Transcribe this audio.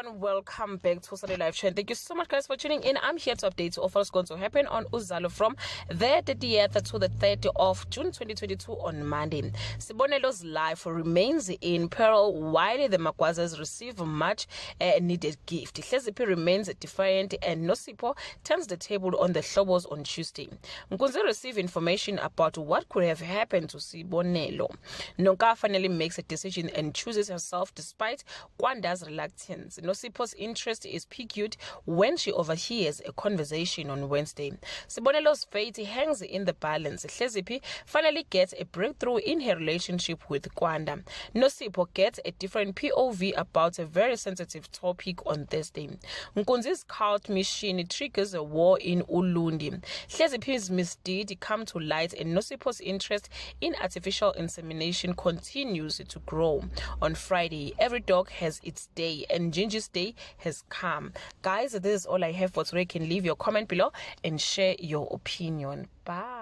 everyone, welcome back to Uzalo Live Show. Thank you so much guys for tuning in. I'm here to update you of what's going to happen on Uzalo from the 30th to the 30th of June 2022 on Monday. Sibonelo's life remains in peril while the Makwazas receive much needed gift. Hleziphi remains defiant and Nosipho turns the table on the Hlobos on Tuesday. Nkunzi receive information about what could have happened to Sibonelo. Nonka finally makes a decision and chooses herself despite Kwanda's reluctance. Nosipho's interest is piqued when she overhears a conversation on Wednesday. Sibonelo's fate hangs in the balance. Hleziphi finally gets a breakthrough in her relationship with Kwanda. Nosipho gets a different POV about a very sensitive topic on Thursday. Nkunzi's cult mission triggers a war in Ulundi. Hleziphi's misdeed come to light and Nosipho's interest in artificial insemination continues to grow. On Friday, every dog has its day and Gingy's day has come. Guys, this is all I have for today. You can leave your comment below and share your opinion. Bye.